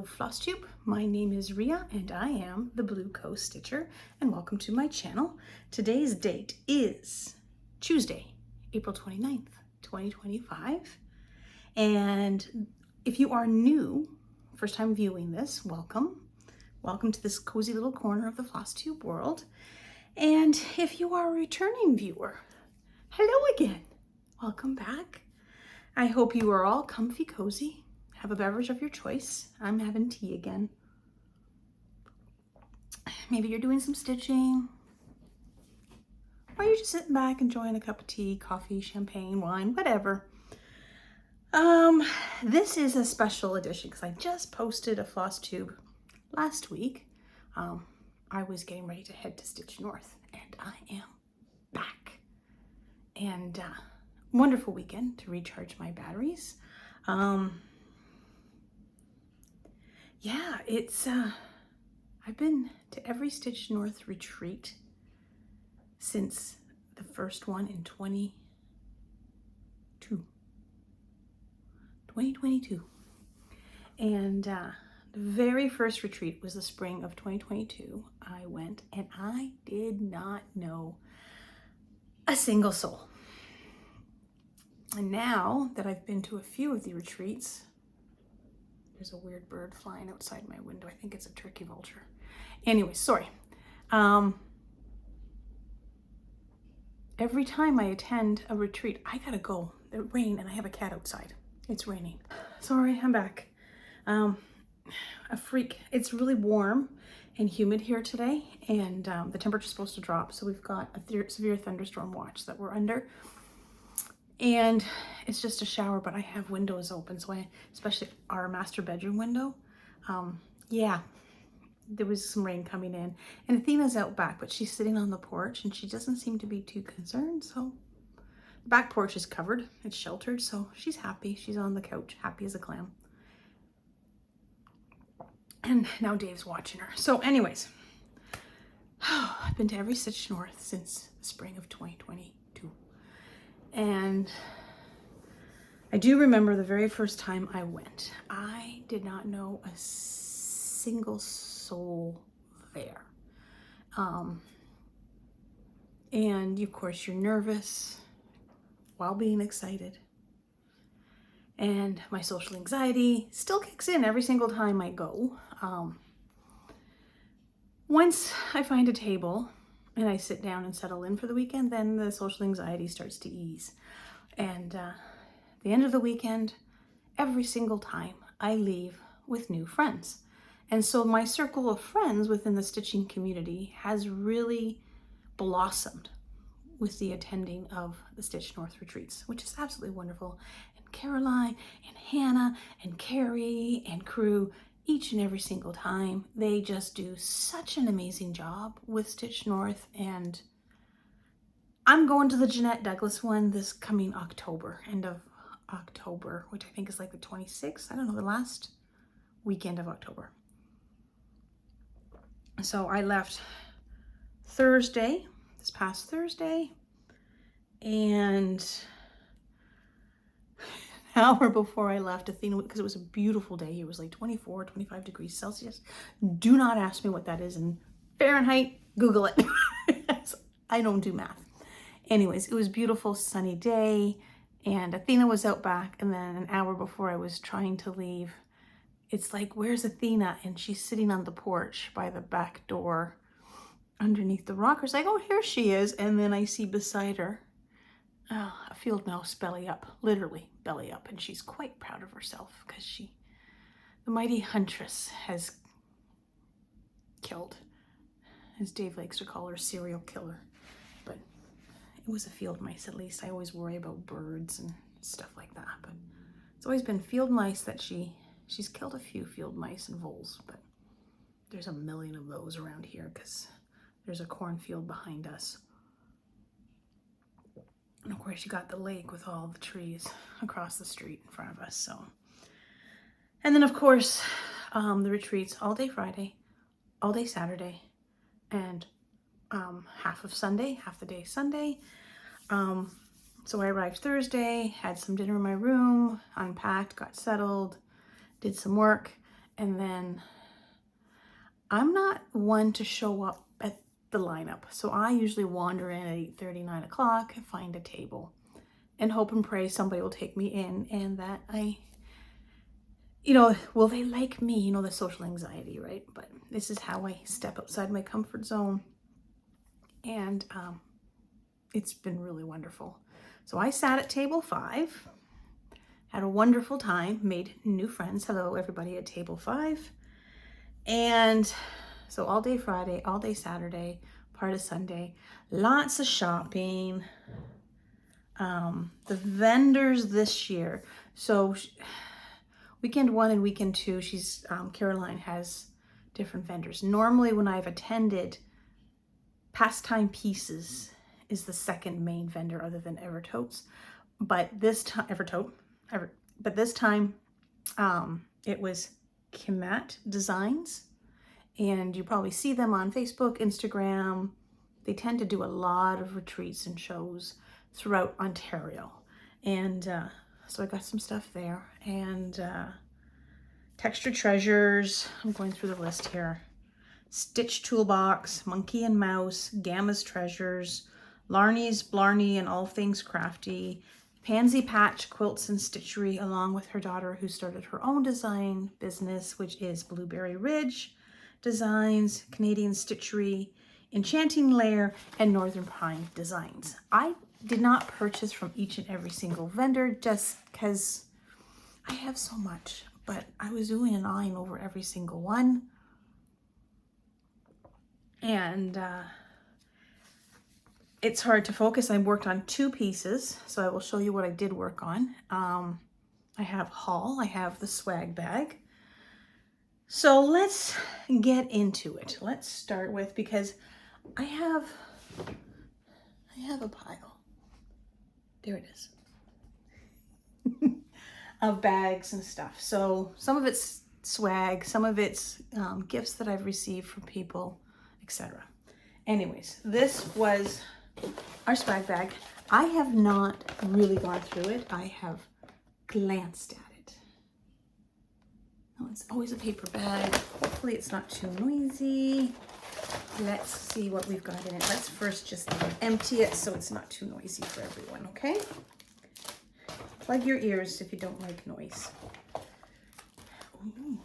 FlossTube. My name is Ria and I am the Blue Coast Stitcher, and welcome to my channel. Today's date is Tuesday, April 29th, 2025. And if you are new, first time viewing this, welcome. Welcome to this cozy little corner of the FlossTube world. And if you are a returning viewer, hello again. Welcome back. I hope you are all comfy, cozy. Have a beverage of your choice. I'm having tea again. Maybe you're doing some stitching, or you're just sitting back enjoying a cup of tea, coffee, champagne, wine, whatever. This is a special edition because I just posted a FlossTube last week. I was getting ready to head to Stitch North, and I am back. And wonderful weekend to recharge my batteries. Yeah, it's, I've been to every Stitch North retreat since the first one in 2022. And the very first retreat was the spring of 2022. I went and I did not know a single soul. And now that I've been to a few of the retreats, there's a weird bird flying outside my window. I think it's a turkey vulture. Anyway, sorry. Every time I attend a retreat, I gotta go. It rained and I have a cat outside. It's raining. Sorry, I'm back. A freak. It's really warm and humid here today, and the temperature's supposed to drop. So we've got a severe thunderstorm watch that we're under. And it's just a shower, but I have windows open, so especially our master bedroom window. Yeah, there was some rain coming in. And Athena's out back, but she's sitting on the porch and she doesn't seem to be too concerned. So the back porch is covered, it's sheltered, so she's happy. She's on the couch, happy as a clam. And now Dave's watching her. So anyways, I've been to every Stitch North since the spring of 2022. And I do remember the very first time I went. I did not know a single soul there. And of course you're nervous while being excited. And my social anxiety still kicks in every single time I go. Once I find a table and I sit down and settle in for the weekend, then the social anxiety starts to ease. And at the end of the weekend, every single time I leave with new friends. And so my circle of friends within the stitching community has really blossomed with the attending of the Stitch North retreats, which is absolutely wonderful. And Caroline and Hannah and Carrie and crew, each and every single time, they just do such an amazing job with Stitch North. And I'm going to the Jeanette Douglas one this coming October, end of October, which I think is like the 26th. I don't know, the last weekend of October. So I left Thursday, this past Thursday, and an hour before I left, Athena, because it was a beautiful day, it was like 24, 25 degrees Celsius. Do not ask me what that is in Fahrenheit. Google it. I don't do math. Anyways, it was a beautiful sunny day, and Athena was out back, and then an hour before I was trying to leave, it's like, where's Athena? And she's sitting on the porch by the back door underneath the rockers. I go, oh, here she is. And then I see beside her a field mouse belly up, literally belly up. And she's quite proud of herself because the mighty huntress has killed, as Dave likes to call her, serial killer. But it was a field mice, at least. I always worry about birds and stuff like that. But it's always been field mice that she's killed a few field mice and voles, but there's a million of those around here because there's a cornfield behind us. And of course you got the lake with all the trees across the street in front of us. So, and then of course the retreats all day Friday, all day Saturday, and half of Sunday, half the day Sunday. So I arrived Thursday, had some dinner in my room, unpacked, got settled, did some work, And then I'm not one to show up at the lineup. So I usually wander in at 8:30, 9 o'clock, find a table, and hope and pray somebody will take me in, and that will they like me? The social anxiety, right? But this is how I step outside my comfort zone. And it's been really wonderful. So I sat at table 5, had a wonderful time, made new friends. Hello, everybody at table 5. And so all day Friday, all day Saturday, part of Sunday, lots of shopping. The vendors this year. So weekend 1 and weekend 2, Caroline has different vendors. Normally when I've attended, Pastime Pieces is the second main vendor other than Evertotes. But this time, it was Kimat Designs. And you probably see them on Facebook, Instagram. They tend to do a lot of retreats and shows throughout Ontario. And so I got some stuff there. And Texture Treasures, I'm going through the list here. Stitch Toolbox, Monkey and Mouse, Gamma's Treasures, Larney's Blarney and All Things Crafty, Pansy Patch Quilts and Stitchery, along with her daughter who started her own design business, which is Blueberry Ridge Designs, Canadian Stitchery, Enchanting Lair, and Northern Pine Designs. I did not purchase from each and every single vendor just because I have so much, but I was doing an eyeing over every single one. And it's hard to focus. I worked on 2 pieces, so I will show you what I did work on. I have haul, I have the swag bag. So let's get into it. Let's start with, because I have a pile. There it is. Of bags and stuff. So some of it's swag, some of it's gifts that I've received from people, etc. Anyways, this was our swag bag. I have not really gone through it. I have glanced at it. Oh, it's always a paper bag. Hopefully it's not too noisy. Let's see what we've got in it. Let's first just empty it so it's not too noisy for everyone, okay? Plug your ears if you don't like noise. Ooh.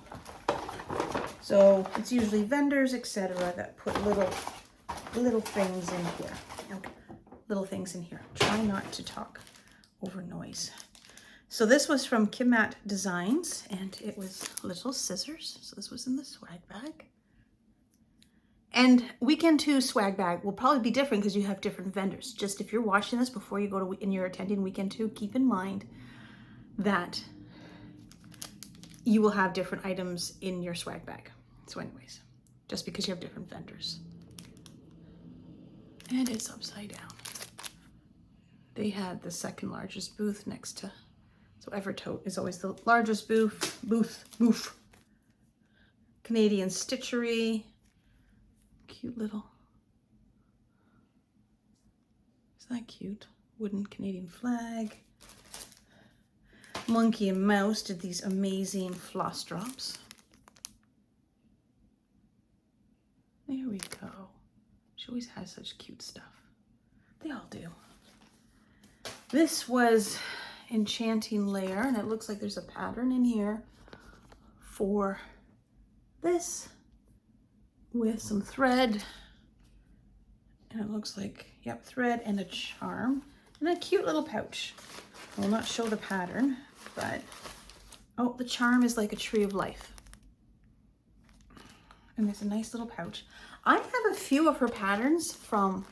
So it's usually vendors, etc., that put little things in here. Okay. Little things in here. Try not to talk over noise. So this was from Kimat Designs, and it was little scissors. So this was in the swag bag. And weekend 2 swag bag will probably be different because you have different vendors. Just if you're watching this before you go to and you're attending weekend 2, keep in mind that you will have different items in your swag bag. So anyways, just because you have different vendors. And it's upside down. They had the second largest booth next to, so Evertote is always the largest booth. Canadian Stitchery. Cute little, isn't that cute? Wooden Canadian flag. Monkey and Mouse did these amazing floss drops. There we go. She always has such cute stuff. They all do. This was Enchanting Lair, and it looks like there's a pattern in here for this with some thread. And it looks like, yep, thread and a charm and a cute little pouch. I will not show the pattern, but, oh, the charm is like a tree of life. And there's a nice little pouch. I have a few of her patterns from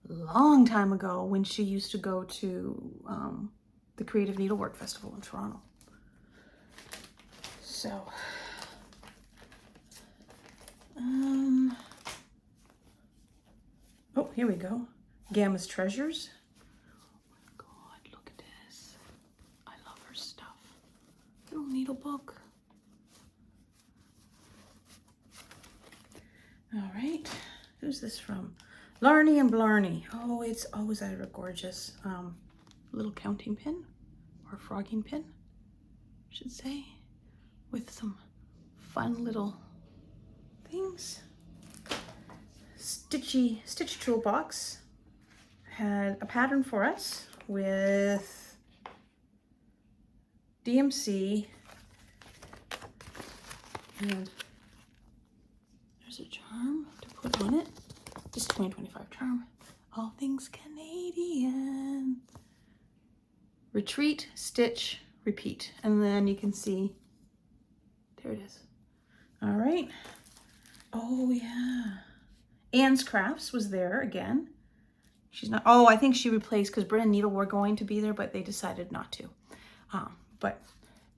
a long time ago when she used to go to the Creative Needlework Festival in Toronto. So, oh, here we go. Gamma's Treasures. Oh my God, look at this. I love her stuff. Little needle book. All right, who's this from? Larney and Blarney. Oh, it's always either a gorgeous little counting pin or frogging pin, I should say, with some fun little things. Stitch toolbox had a pattern for us with DMC, and there's a charm to put on it. Just 2025 charm. All things Canadian. Retreat, stitch, repeat. And then you can see, there it is. All right. Oh yeah. Anne's Crafts was there again. She's not, oh, I think she replaced, because Bryn and Needle were going to be there, but they decided not to. But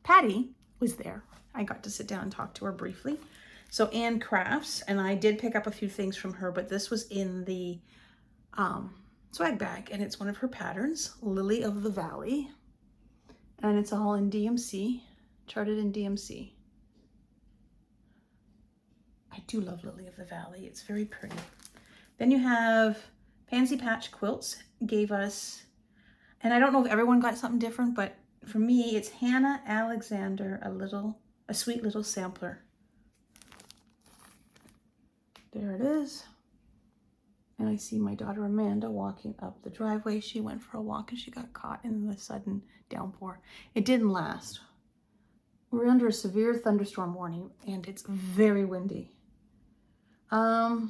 Patty was there. I got to sit down and talk to her briefly. So Anne Crafts, and I did pick up a few things from her, but this was in the swag bag, and it's one of her patterns, Lily of the Valley. And it's all in DMC, charted in DMC. I do love Lily of the Valley. It's very pretty. Then you have Pansy Patch Quilts gave us, and I don't know if everyone got something different, but for me, it's Hannah Alexander, a sweet little sampler. There it is. And I see my daughter Amanda walking up the driveway. She went for a walk and she got caught in the sudden downpour. It didn't last. We're under a severe thunderstorm warning and it's very windy. So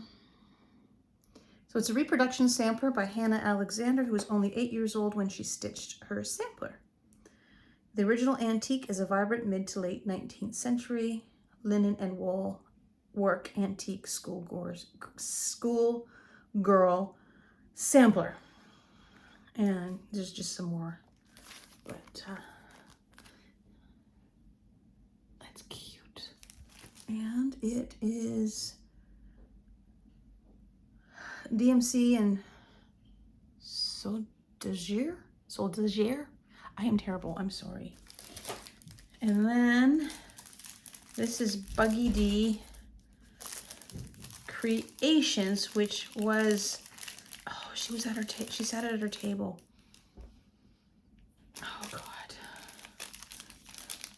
it's a reproduction sampler by Hannah Alexander, who was only 8 years old when she stitched her sampler. The original antique is a vibrant mid to late 19th century linen and wool work antique school girl sampler. And there's just some more, but that's cute. And it is DMC and Soldagier. I am terrible, I'm sorry. And then this is Buggy D Creations, which was, oh, she sat at her table. Oh God.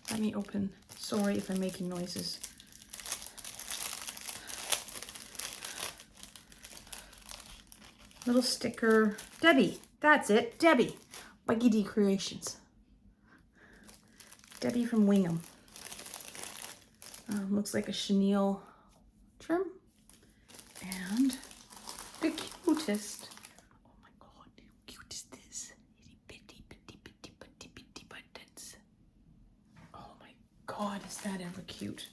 Let me open. Sorry if I'm making noises. Little sticker. Debbie, that's it, Debbie. Buggy D Creations. Debbie from Wingham. Looks like a chenille trim. And the cutest. Oh my God, how cute is this? Itty bitty buttons. Oh my God, is that ever cute?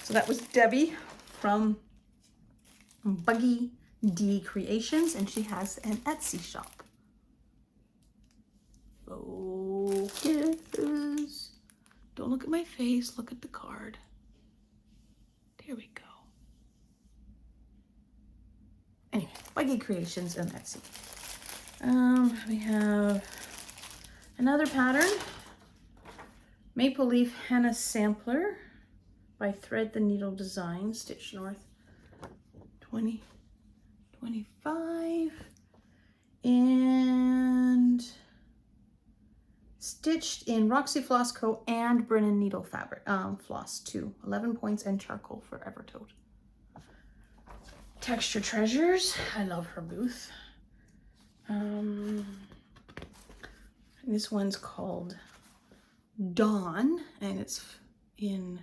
So that was Debbie from Buggy D Creations, and she has an Etsy shop. Focus. Don't look at my face, look at the card. There we go. Anyway, Buggy Creations and Etsy. We have another pattern, Maple Leaf Henna Sampler by Thread the Needle Design, Stitch North 2025, and stitched in Roxy Floss Co. and Bryn and Needle fabric, floss too. 11 points and charcoal forever tote. Texture Treasures. I love her booth. This one's called Dawn, and it's in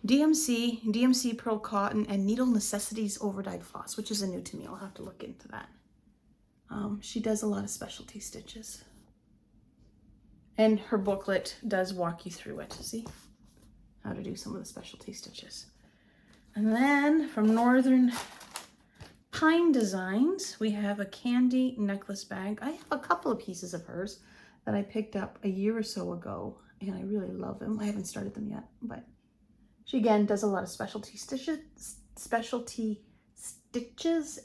DMC Pearl Cotton, and Needle Necessities Overdyed Floss, which is a new to me. I'll have to look into that. She does a lot of specialty stitches. And her booklet does walk you through it, see how to do some of the specialty stitches. And then from Northern Pine Designs, we have a candy necklace bag. I have a couple of pieces of hers that I picked up a year or so ago, and I really love them. I haven't started them yet, but she again does a lot of specialty stitches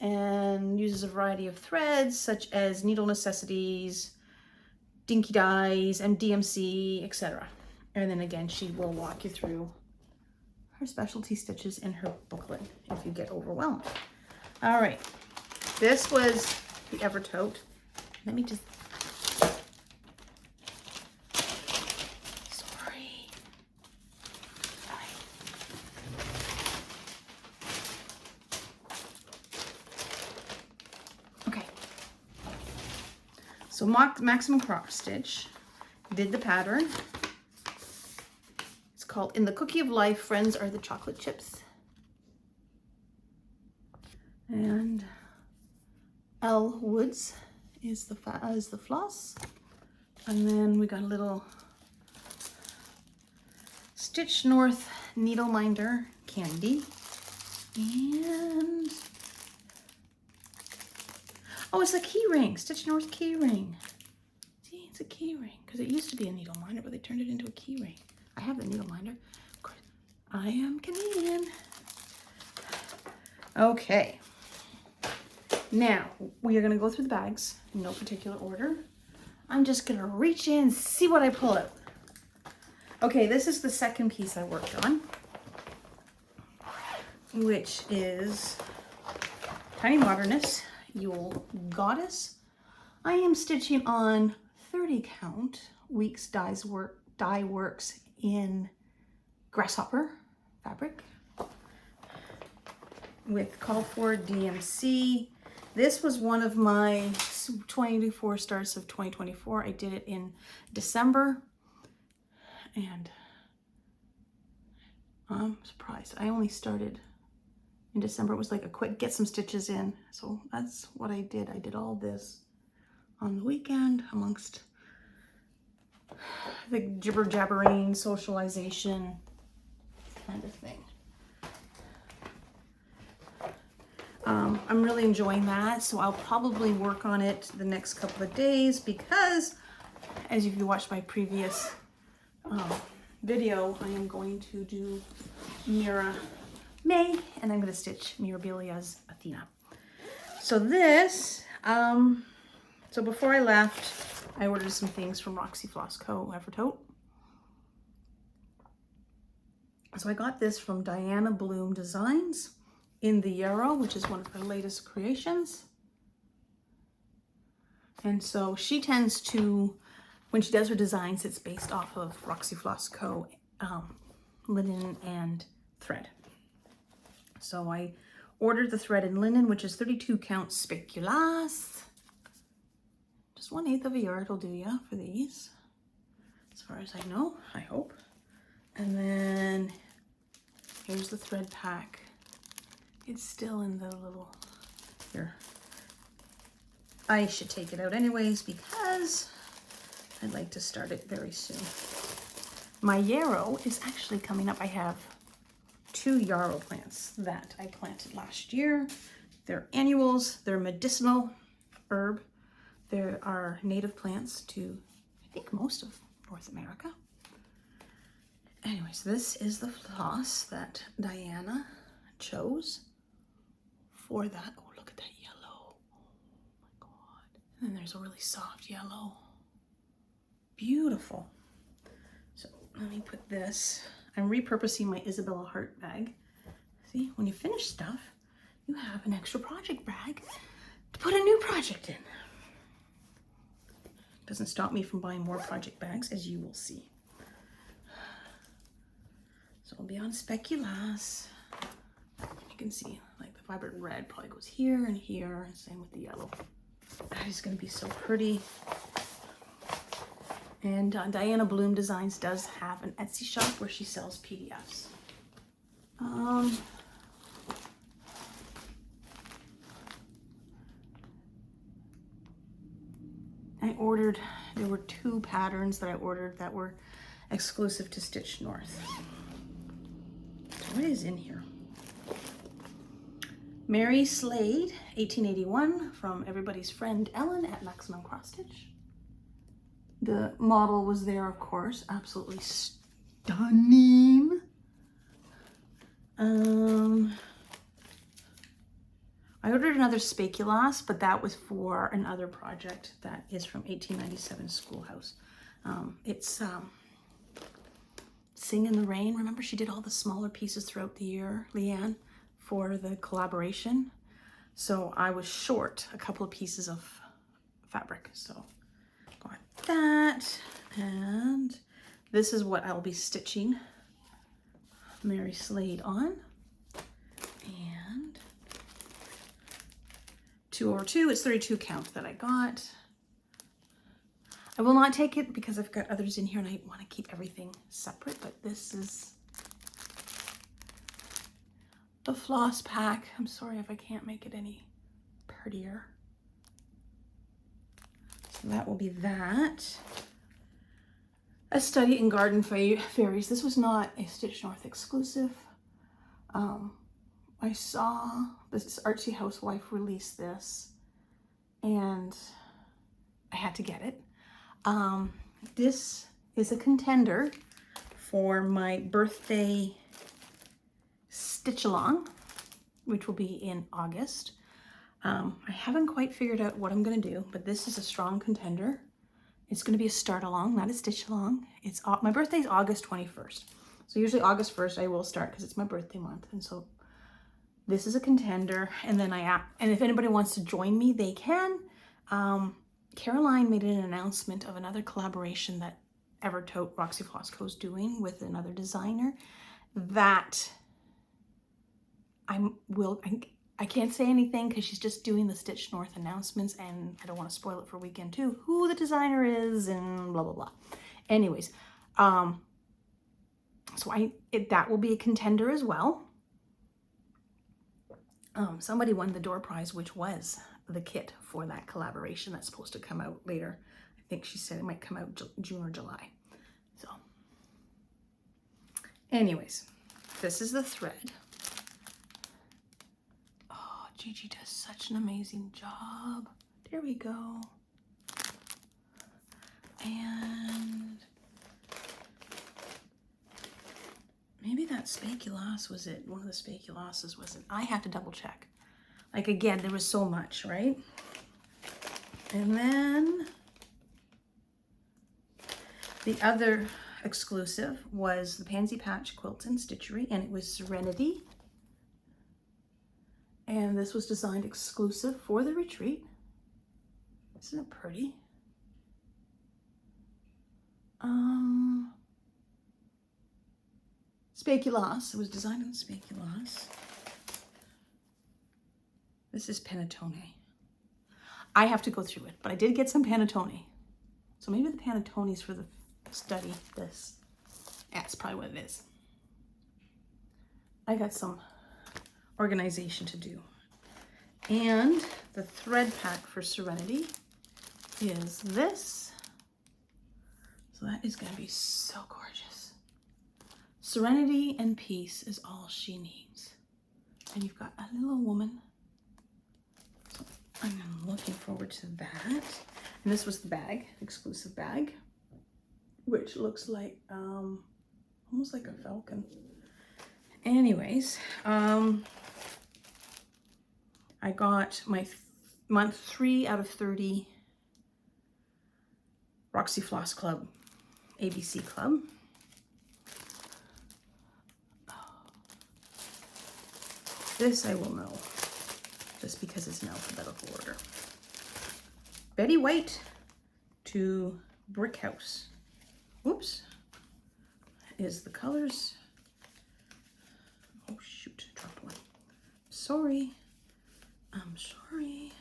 and uses a variety of threads such as Needle Necessities, Dinky Dyes, and DMC, etc. And then again, she will walk you through her specialty stitches in her booklet if you get overwhelmed. All right, this was the Evertote. Let me just, sorry, So maximum cross stitch, did the pattern. It's called In the Cookie of Life, Friends Are the Chocolate Chips. And L Woods is the floss. And then we got a little Stitch North needle minder candy. And oh, it's a key ring, Stitch North key ring. See, it's a key ring because it used to be a needle minder, but they turned it into a key ring. I have the needle minder. Of course, I am Canadian. Okay. Now we are going to go through the bags in no particular order. I'm just going to reach in and see what I pull out. Okay, this is the second piece I worked on, which is Tiny Modernist Yule Goddess. I am stitching on 30 count Weeks Dye Works in Grasshopper fabric with call for DMC. This was one of my 24 starts of 2024. I did it in December, and I'm surprised. I only started in December. It was like a quick get some stitches in. So that's what I did. I did all this on the weekend amongst the jibber jabbering, socialization kind of thing. I'm really enjoying that, so I'll probably work on it the next couple of days because, as if you watched my previous video, I am going to do Mira May, and I'm going to stitch Mirabilia's Athena. So this, so before I left, I ordered some things from Roxy Floss Co. Evertote. So I got this from Diana Bloom Designs in the Yarrow, which is one of her latest creations. And so she tends to, when she does her designs, it's based off of Roxy Floss Co. Linen and thread. So I ordered the thread in linen, which is 32 count speculas. Just 1/8 of a yard will do ya for these, as far as I know, I hope. And then here's the thread pack. It's still in the little, here. I should take it out anyways because I'd like to start it very soon. My yarrow is actually coming up. I have 2 yarrow plants that I planted last year. They're annuals, they're medicinal herb. There are native plants to, I think, most of North America. Anyways, this is the floss that Diana chose for that. Oh, look at that yellow. Oh my God. And then there's a really soft yellow. Beautiful. So let me put this. I'm repurposing my Isabella Heart bag. See, when you finish stuff, you have an extra project bag to put a new project in. Doesn't stop me from buying more project bags, as you will see. So I'll be on speculas. You can see, like, the vibrant red probably goes here and here, and same with the yellow. That is going to be so pretty. And Diana Bloom Designs does have an Etsy shop where she sells PDFs. I ordered, there were 2 patterns that I ordered that were exclusive to Stitch North. So what is in here? Mary Slade, 1881, from everybody's friend Ellen at Maximum Cross Stitch. The model was there, of course, absolutely stunning. I ordered another speculas, but that was for another project that is from 1897 Schoolhouse. It's Sing in the Rain. Remember, she did all the smaller pieces throughout the year, Leanne, for the collaboration. So I was short a couple of pieces of fabric, so got that. And this is what I'll be stitching Mary Slade on. And 2 over 2, it's 32 count that I got. I will not take it because I've got others in here and I want to keep everything separate, but this is the floss pack. I'm sorry if I can't make it any prettier. So that will be that. A Study in Garden Fairies. This was not a Stitch North exclusive. I saw this Artsy Housewife release this and I had to get it. This is a contender for my birthday stitch along, which will be in August. I haven't quite figured out what I'm going to do, but this is a strong contender. It's going to be a start along, not a stitch along. My birthday is August 21st. So usually August 1st I will start because it's my birthday month. And so this is a contender. And then and if anybody wants to join me, they can. Caroline made an announcement of another collaboration that Evertote Roxy Floss Co. is doing with another designer that I can't say anything because she's just doing the Stitch North announcements and I don't want to spoil it for weekend two, who the designer is and blah, blah, blah. Anyways, so that will be a contender as well. Somebody won the door prize, which was the kit for that collaboration that's supposed to come out later. I think she said it might come out June or July. So anyways, this is the thread. Gigi does such an amazing job. There we go. And maybe that speculoos was it. One of the speculooses was it. I have to double check. Like again, there was so much, right? And then the other exclusive was the Pansy Patch Quilt and Stitchery, and it was Serenity. And this was designed exclusive for the retreat. Isn't it pretty? Speculoos. It was designed in speculoos. This is panettone. I have to go through it, but I did get some panettone. So maybe the panettone is for the study. This. Yeah, that's probably what it is. I got some organization to do. And the thread pack for Serenity is this. So that is going to be so gorgeous. Serenity and peace is all she needs. And you've got a little woman. So I'm looking forward to that. And this was the bag, exclusive bag, which looks like almost like a falcon. Anyways, I got my month 3 out of 30 Roxy Floss Club, ABC Club. This I will know, just because it's in alphabetical order. Betty White to Brick House. Whoops. Is the colors. Oh shoot, dropped one. Sorry. I'm sorry.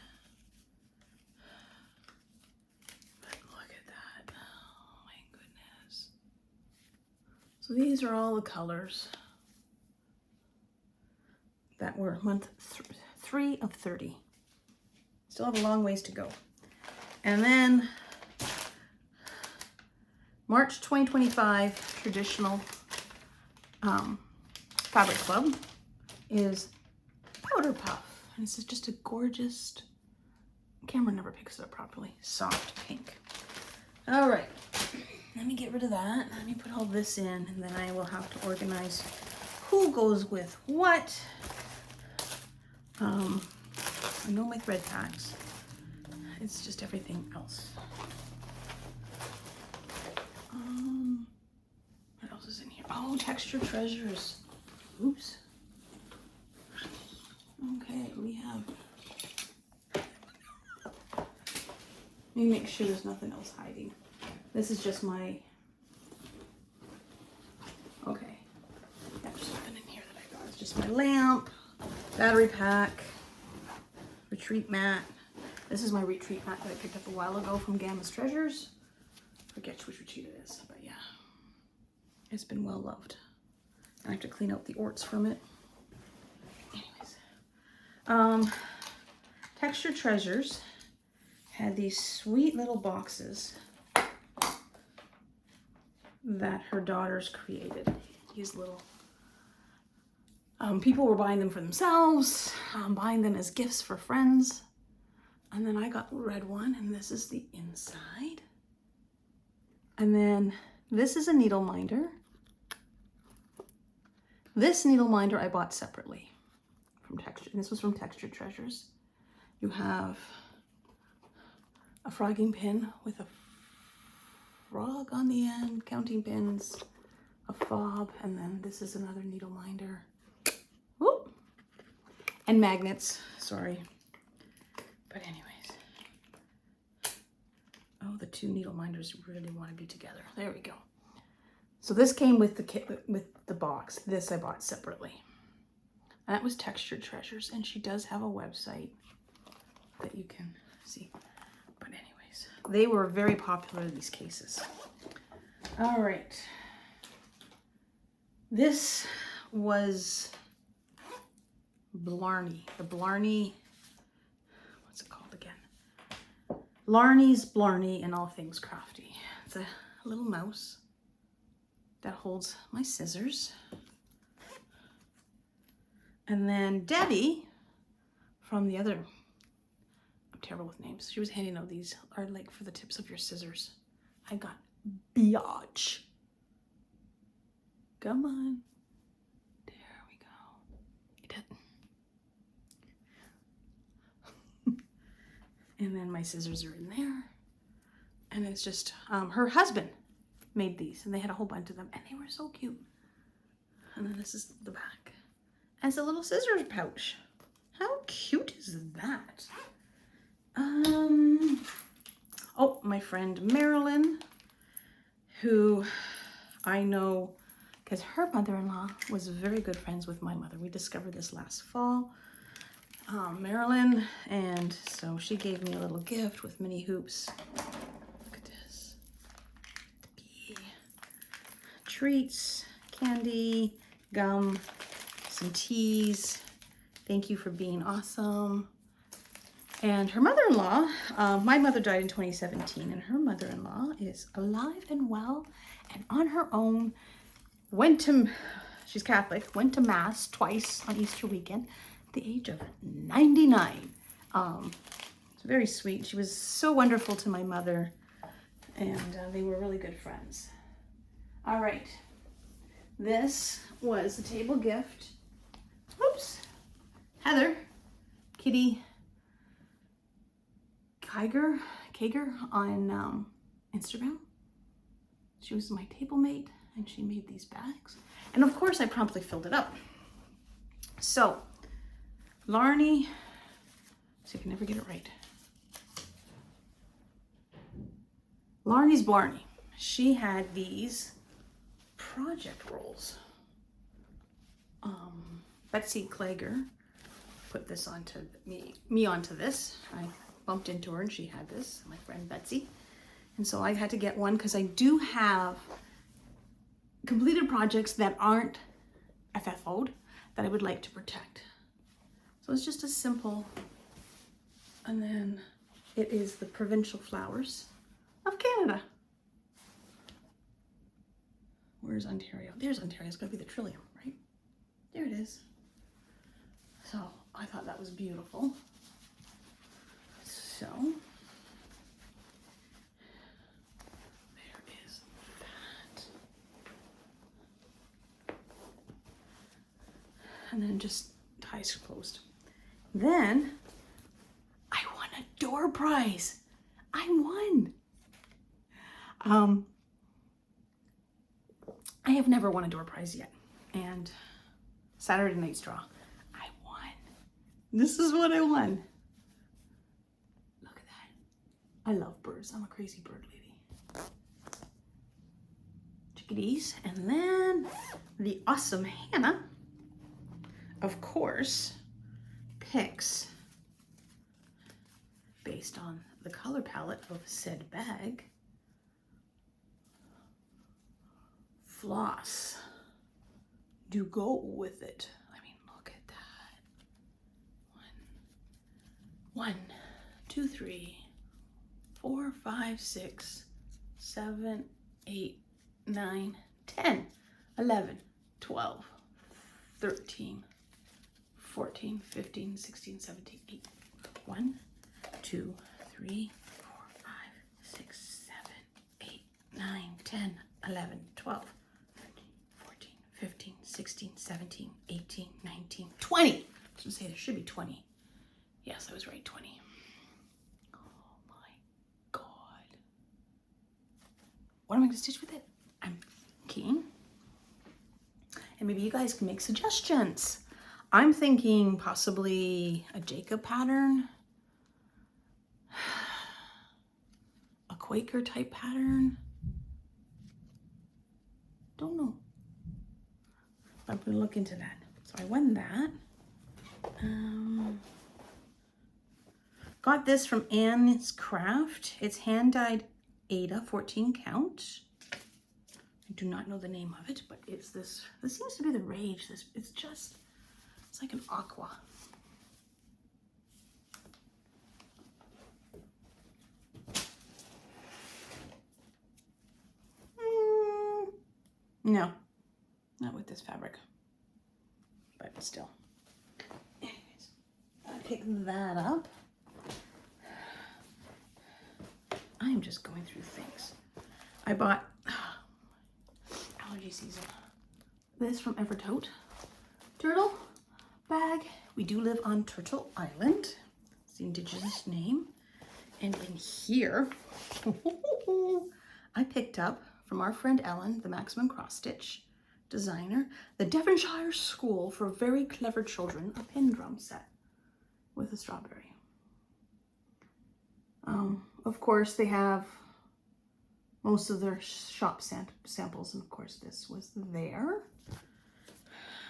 But look at that. Oh my goodness. So these are all the colors that were month 3 of 30. Still have a long ways to go. And then March 2025 traditional fabric club is Powder Puff. And this is just a gorgeous, camera never picks it up properly, soft pink. All right, let me get rid of that. Let me put all this in, and then I will have to organize who goes with what. I know my thread packs. It's just everything else. What else is in here? Oh, Texture Treasures. Oops. Okay, we have. Let me make sure there's nothing else hiding. This is just my. Okay. There's something in here that I got. It's just my lamp, battery pack, retreat mat. This is my retreat mat that I picked up a while ago from Gamma's Treasures. Forget which retreat it is, but yeah. It's been well loved. I have to clean out the orts from it. Anyways. Texture Treasures had these sweet little boxes that her daughters created. These little people were buying them for themselves, buying them as gifts for friends. And then I got the red one, and this is the inside. And then this is a needle minder. This needle minder I bought separately from Texture. And this was from Texture Treasures. You have a frogging pin with a frog on the end, counting pins, a fob, and then this is another needle minder. Whoop. And magnets, sorry. But anyways. Oh, the two needle minders really want to be together. There we go. So this came with the kit, with the box. This I bought separately. And that was Texture Treasures, and she does have a website that you can see. But anyways, they were very popular, these cases. All right. This was Blarney. The Blarney, what's it called again? Blarney's Blarney and All Things Crafty. It's a little mouse that holds my scissors. And then Debbie from the other, I'm terrible with names. She was handing out these are like for the tips of your scissors. I got Biatch. Come on. There we go. And then my scissors are in there. And it's just, her husband made these, and they had a whole bunch of them, and they were so cute. And then this is the back. And it's a little scissors pouch. How cute is that? Oh, my friend Marilyn, who I know because her mother-in-law was very good friends with my mother. We discovered this last fall. Marilyn, and so she gave me a little gift with mini hoops. Look at this. Treats, candy, gum, some teas. Thank you for being awesome. And her mother-in-law, my mother died in 2017, and her mother-in-law is alive and well and on her own. She's Catholic, went to Mass twice on Easter weekend at the age of 99. It's very sweet. She was so wonderful to my mother, and they were really good friends. All right, this was the table gift. Oops, Heather, Kitty Kager on Instagram. She was my table mate, and she made these bags. And of course, I promptly filled it up. So, Blarney, so you can never get it right. Blarney's Blarney. She had these project rolls. Betsy Klager put this onto me onto this. I bumped into her and she had this, my friend Betsy. And so I had to get one because I do have completed projects that aren't FFO'd that I would like to protect. So it's just a simple, and then it is the provincial flowers of Canada. Where's Ontario? There's Ontario. It's going to be the trillium, right? There it is. So I thought that was beautiful. So there is that. And then just ties closed. Then I won a door prize. I won. I have never won a door prize yet. And Saturday Night's Draw, I won. This is what I won. Look at that. I love birds. I'm a crazy bird lady. Chickadees. And then the awesome Hannah, of course, picks based on the color palette of said bag floss do go with it. I mean, look at that. 1, 2, 3, 4, 5, 6, 7, 8, 9, 10, 11, 12, 13, 14, 15, 16, 17, 18. 1, 2, 3, 4, 5, 6, 7, 8, 9, 10, 11, 12, 13, 14, 15, 16, 17, 18, 19, 20. I was gonna say there should be 20. Yes, I was right, 20. Oh my God. What am I gonna stitch with it? I'm keen. And maybe you guys can make suggestions. I'm thinking possibly a Jacob pattern, a Quaker type pattern. Don't know. I'm gonna look into that. So I won that. Got this from Anne's Craft. It's hand dyed Ada 14 count. I do not know the name of it, but it's this. This seems to be the rage. It's like an aqua. No, not with this fabric, but still. Anyways, I'll pick that up. I'm just going through things. I bought allergy season. This from Evertote. Turtle bag. We do live on Turtle Island. It's the indigenous name. And in here, I picked up from our friend Ellen, the Maximum Cross Stitch designer, the Devonshire School for Very Clever Children, a pin drum set with a strawberry. Of course, they have most of their shop samples, and of course this was there.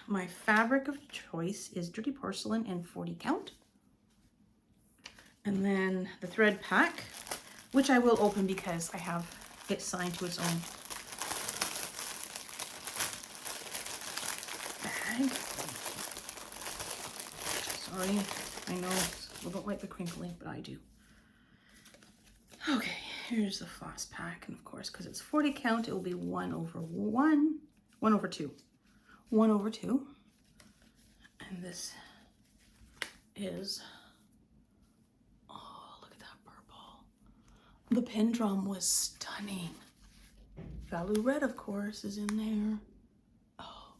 My fabric of choice is Dirty Porcelain and 40 count. And then the thread pack, which I will open because I have it signed to its own bag. Sorry, I know people don't like the crinkling, but I do. Okay, here's the floss pack, and of course, because it's 40 count, it will be 1 over 2. 1 over 2. And this is, oh, look at that purple. The pin drum was stunning. Value Red, of course, is in there. Oh,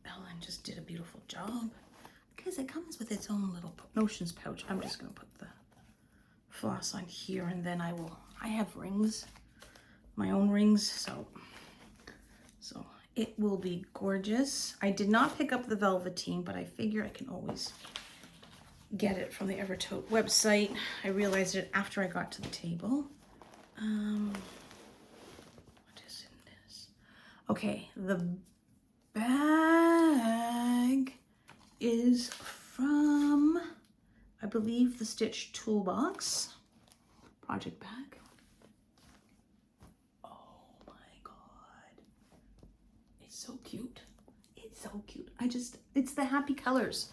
Ellen just did a beautiful job. Because it comes with its own little notions pouch. I'm just going to put the floss on here, and then I have rings, my own rings, so it will be gorgeous. I did not pick up the velveteen, but I figure I can always get it from the Evertote website. I realized it after I got to the table. What is in this? Okay, the bag is from, I believe, the Stitch Toolbox project bag. Oh my God. It's so cute. It's so cute. It's the happy colors.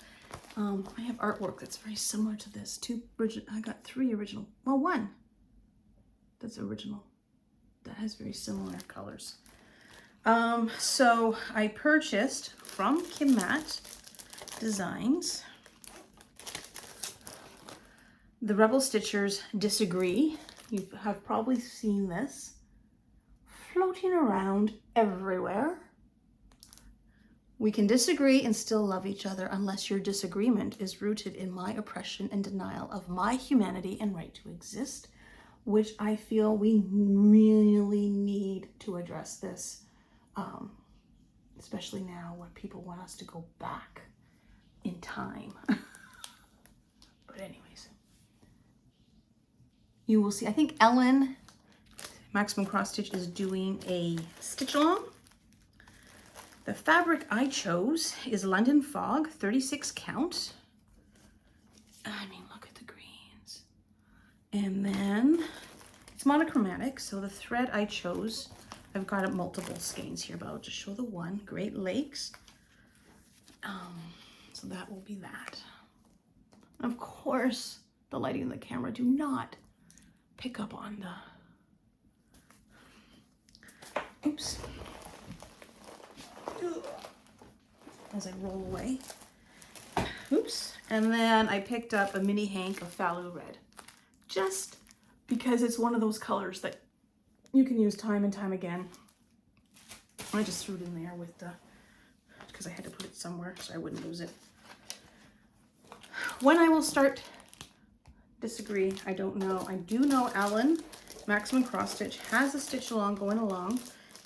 I have artwork that's very similar to this. I got 3 original, well, 1 that's original that has very similar colors. So I purchased from Kim Matt Designs the Rebel Stitchers Disagree. You have probably seen this floating around everywhere. We can disagree and still love each other unless your disagreement is rooted in my oppression and denial of my humanity and right to exist, which I feel we really need to address this, especially now when people want us to go back in time. But anyways, you will see, I think Ellen, Maximum Cross Stitch, is doing a stitch along. The fabric I chose is London Fog, 36 count. I mean, look at the greens. And then it's monochromatic, so the thread I chose, I've got multiple skeins here, but I'll just show the one. Great Lakes. So that will be that. Of course, the lighting in the camera do not pick up on the, oops, as I roll away. Oops. And then I picked up a mini hank of Phthalo Red, just because it's one of those colors that you can use time and time again. I just threw it in there with the, because I had to put it somewhere so I wouldn't lose it. When I will start, disagree, I don't know. I do know Alan, Maximum Cross Stitch, has a stitch along going along,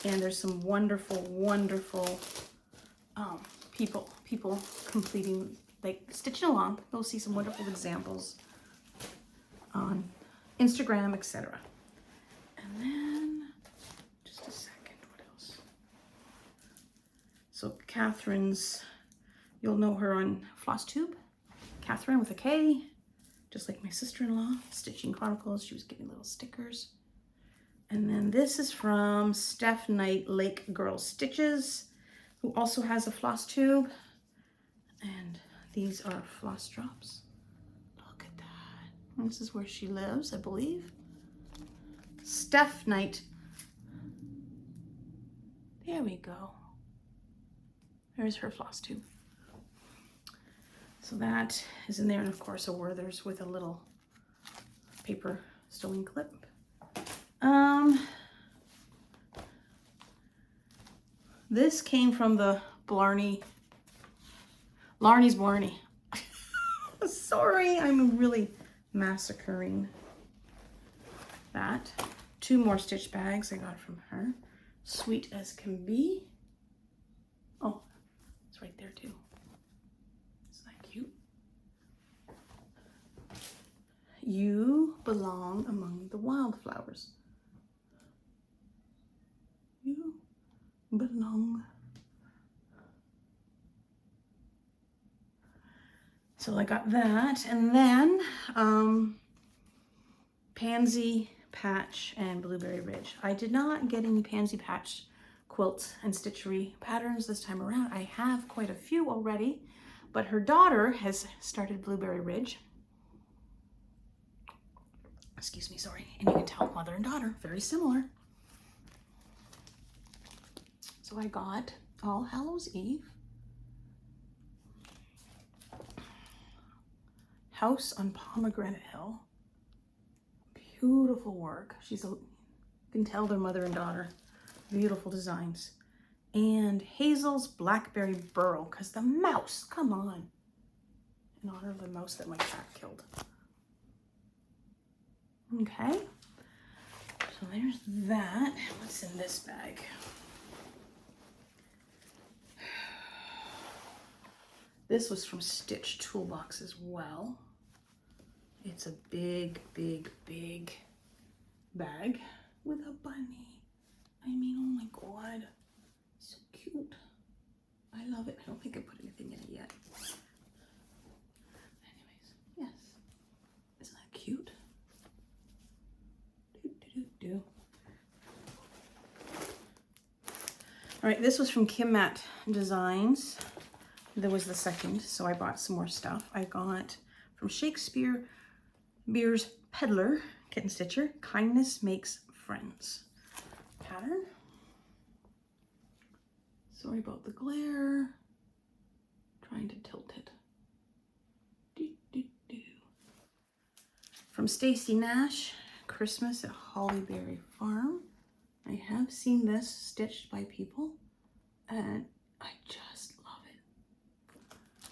and there's some wonderful, wonderful people completing, like stitching along. You'll see some wonderful examples on Instagram, etc. And then, just a second, what else? So Catherine's, you'll know her on FlossTube. Catherine with a K, just like my sister-in-law, Stitching Chronicles. She was getting little stickers. And then this is from Steph Knight Lake Girl Stitches, who also has a FlossTube. And these are floss drops. Look at that. This is where she lives, I believe. Steph Knight. There we go. There's her FlossTube. So that is in there, and of course a Werther's with a little paper sewing clip. This came from the Larny's Blarney. Sorry, I'm really massacring that. 2 more stitch bags I got from her. Sweet as can be. Oh, it's right there too. Cute. You belong among the wildflowers. You belong. So I got that, and then Pansy Patch and Blueberry Ridge. I did not get any Pansy Patch quilts and stitchery patterns this time around. I have quite a few already. But her daughter has started Blueberry Ridge. Excuse me, sorry. And you can tell mother and daughter, very similar. So I got All Hallows Eve, House on Pomegranate Hill. Beautiful work. You can tell they're mother and daughter. Beautiful designs. And Hazel's Blackberry Burrow, because the mouse, come on. In honor of the mouse that my cat killed. Okay. So there's that. What's in this bag? This was from Stitch Toolbox as well. It's a big, big, big bag with a bunny. I mean, oh my God. So cute. I love it. I don't think I put anything in it yet. Anyways, yes. Isn't that cute? All right, this was from Kim Matt Designs. There was the second, so I bought some more stuff. I got from Shakespeare Beer's Peddler Kitten Stitcher, Kindness Makes Friends pattern. Sorry about the glare. Trying to tilt it. From Stacy Nash, Christmas at Hollyberry Farm. I have seen this stitched by people, and I just love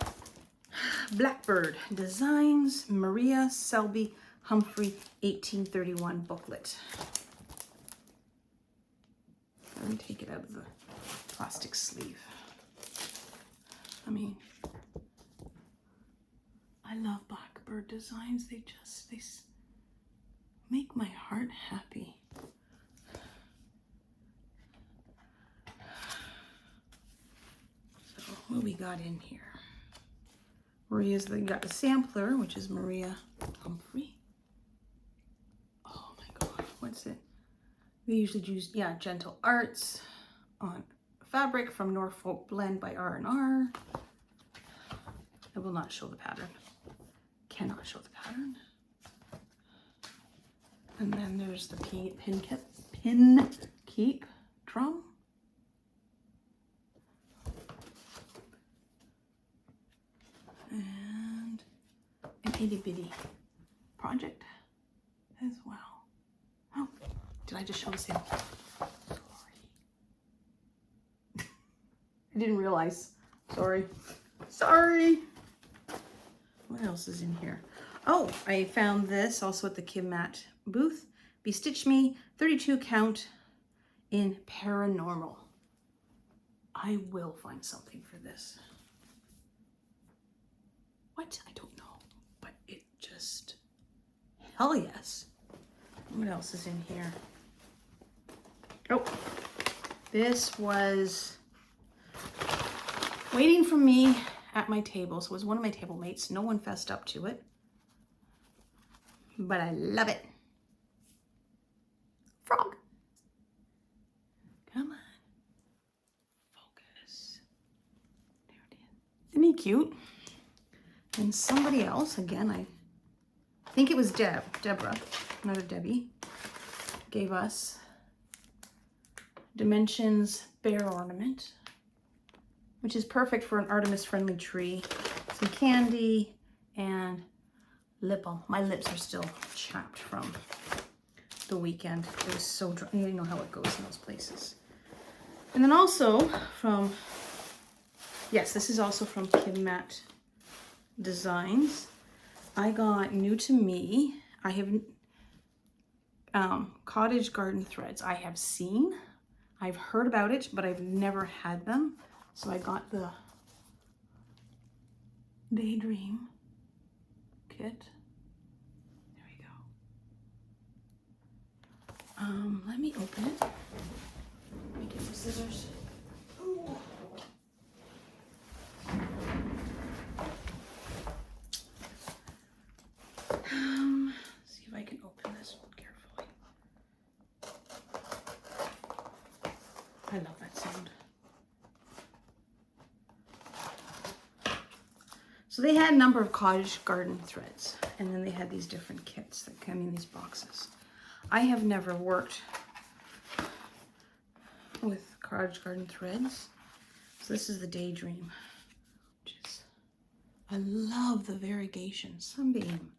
it. Blackbird Designs, Maria Selby Humphrey 1831 booklet. Let me take it out of the plastic sleeve. I mean, I love Blackbird Designs. They make my heart happy. So what we got in here? Got the sampler, which is Maria Humphrey. Oh my God, what's it? We usually use, yeah, Gentle Arts on fabric from Norfolk Blend by R&R. I will not show the pattern. Cannot show the pattern. And then there's the pin keep drum. And an itty bitty project as well. Oh, did I just show the same? Sorry. I didn't realize. Sorry. Sorry. What else is in here? Oh, I found this also at the Kim Matt booth. Bestitch Me 32 count in Paranormal. I will find something for this. What? I don't know. But it just... Hell yes. What else is in here? Oh, this was waiting for me at my table. So it was one of my table mates. No one fessed up to it. But I love it. Frog. Come on. Focus. There it is. Isn't he cute? And somebody else, again, I think it was Deborah, another Debbie, gave us Dimensions Bear Ornament, which is perfect for an Artemis-friendly tree. Some candy and lip balm. My lips are still chapped from the weekend. It was so dry. You know how it goes in those places. And then also from, yes, this is also from Kim Matt Designs. I got new to me. I have cottage garden threads. I have seen, I've heard about it, but I've never had them. So I got the Daydream kit. There we go. Let me open it. Let me get some scissors. Ooh. See if I can open this one carefully. I love that sound. So they had a number of cottage garden threads, and then they had these different kits that come in these boxes. I have never worked with cottage garden threads. So this is the Daydream, which is, I love the variegation. Sunbeam.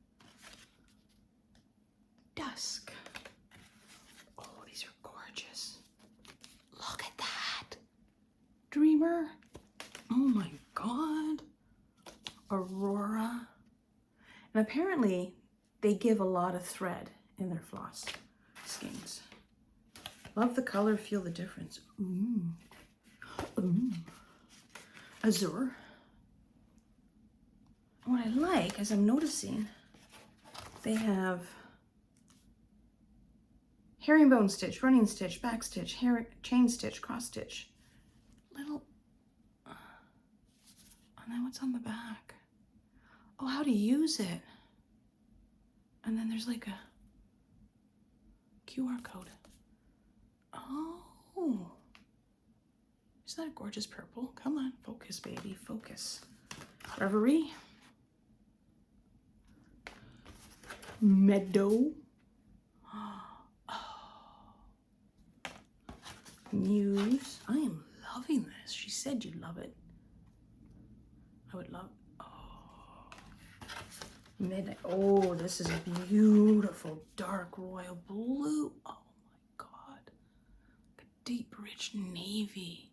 Dusk. Oh, these are gorgeous. Look at that. Dreamer. Oh my God. Aurora. And apparently they give a lot of thread in their floss skeins. Love the color, feel the difference. Ooh. Ooh. Azure. What I like, as I'm noticing, they have herringbone stitch, running stitch, back stitch, chain stitch, cross stitch. Little, and then what's on the back? Oh, how to use it. And then there's like a QR code. Oh, isn't that a gorgeous purple? Come on, focus, baby, focus. Reverie. Meadow. Muse. I am loving this. She said you'd love it. I would love. Oh, midnight. Oh, this is a beautiful dark royal blue. Oh my God, a deep rich navy.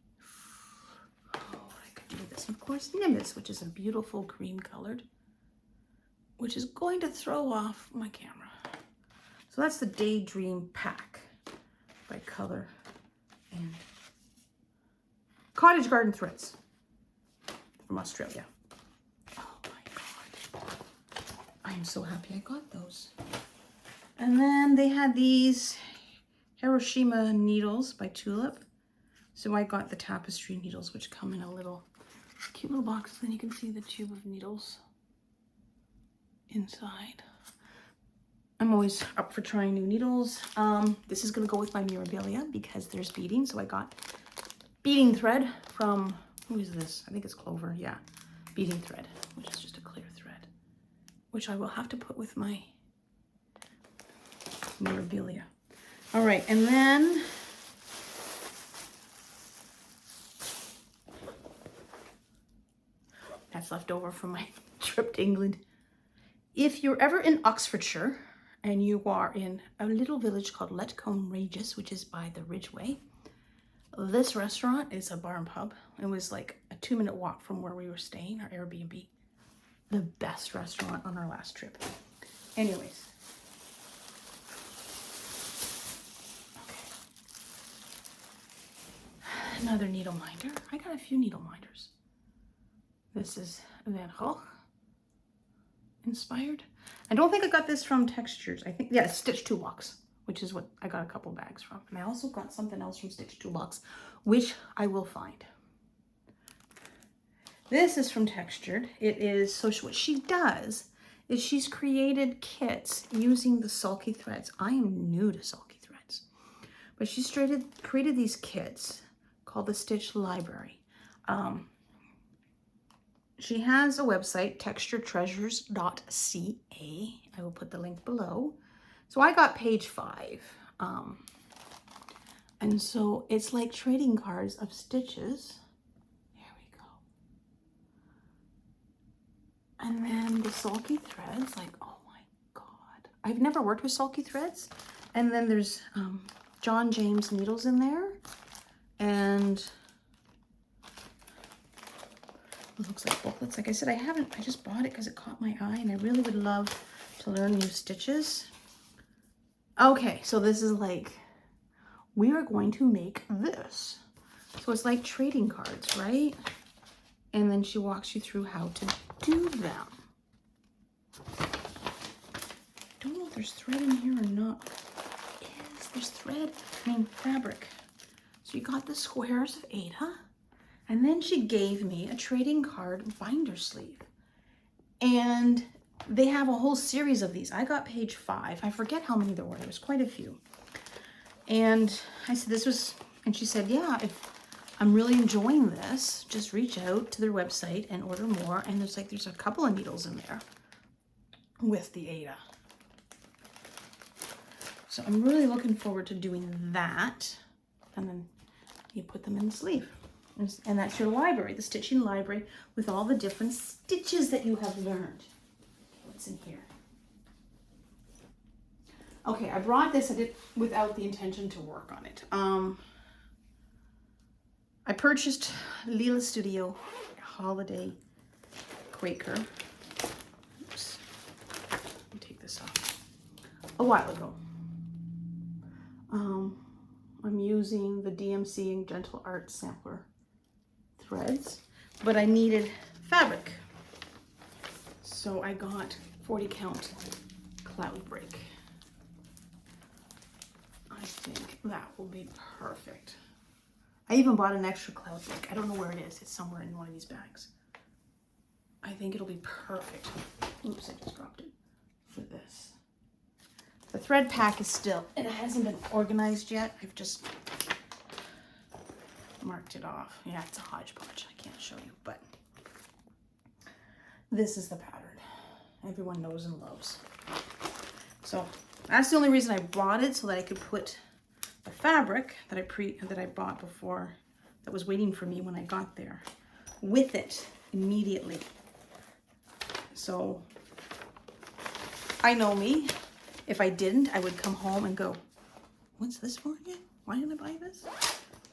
Oh, I could do this. Of course, Nimbus, which is a beautiful cream colored, which is going to throw off my camera. So that's the Daydream pack by color. And cottage garden threads from Australia. Oh my God. I am so happy I got those. And then they had these Hiroshima needles by Tulip. So I got the tapestry needles, which come in a little cute little box. Then you can see the tube of needles inside. I'm always up for trying new needles. This is gonna go with my Mirabilia because there's beading. So I got beading thread from, who is this? I think it's Clover, yeah. Beading thread, which is just a clear thread, which I will have to put with my Mirabilia. All right, and then that's left over from my trip to England. If you're ever in Oxfordshire and you are in a little village called Letcombe Regis, which is by the Ridgeway, this restaurant is a bar and pub. It was like a 2-minute walk from where we were staying, our Airbnb. The best restaurant on our last trip. Anyways. Okay. Another needle minder. I got a few needle minders. This is Van Gogh inspired. I don't think I got this from Textures. I think, yeah, Stitch Toolbox, which is what I got a couple bags from. And I also got something else from Stitch Toolbox, which I will find. This is from Textured. It is, so what she does is she's created kits using the sulky threads. I am new to sulky threads, but she's created these kits called the Stitch Library. She has a website, texturetreasures.ca. I will put the link below. So I got page 5. And so it's like trading cards of stitches. There we go. And then the sulky threads, like, oh my God. I've never worked with sulky threads. And then there's John James needles in there. And it looks like booklets. Like I said, I just bought it because it caught my eye and I really would love to learn new stitches. Okay, so this is like, we are going to make this. So it's like trading cards, right? And then she walks you through how to do them. I don't know if there's thread in here or not. Yes, there's thread, fabric. So you got the squares of Ada. And then she gave me a trading card binder sleeve. And they have a whole series of these. I got page 5. I forget how many there were. There was quite a few. And I said, and she said, yeah, if I'm really enjoying this, just reach out to their website and order more. And there's a couple of needles in there with the Ada. So I'm really looking forward to doing that. And then you put them in the sleeve. And that's your library, the stitching library with all the different stitches that you have learned. What's in here? Okay, I brought this, I did without the intention to work on it. I purchased Lila Studio Holiday Quaker. Oops. Let me take this off. A while ago. I'm using the DMC and Gentle Art sampler threads, but I needed fabric. So I got 40 count cloud break. I think that will be perfect. I even bought an extra cloud break. I don't know where it is. It's somewhere in one of these bags. I think it'll be perfect. Oops, I just dropped it for this. The thread pack is still, it hasn't been organized yet. I've just marked it off. Yeah, it's a hodgepodge. I can't show you, but this is the pattern everyone knows and loves. So that's the only reason I bought it, so that I could put the fabric that I bought before, that was waiting for me when I got there, with it immediately. So I know me. If I didn't, I would come home and go, what's this for again? Why did I buy this?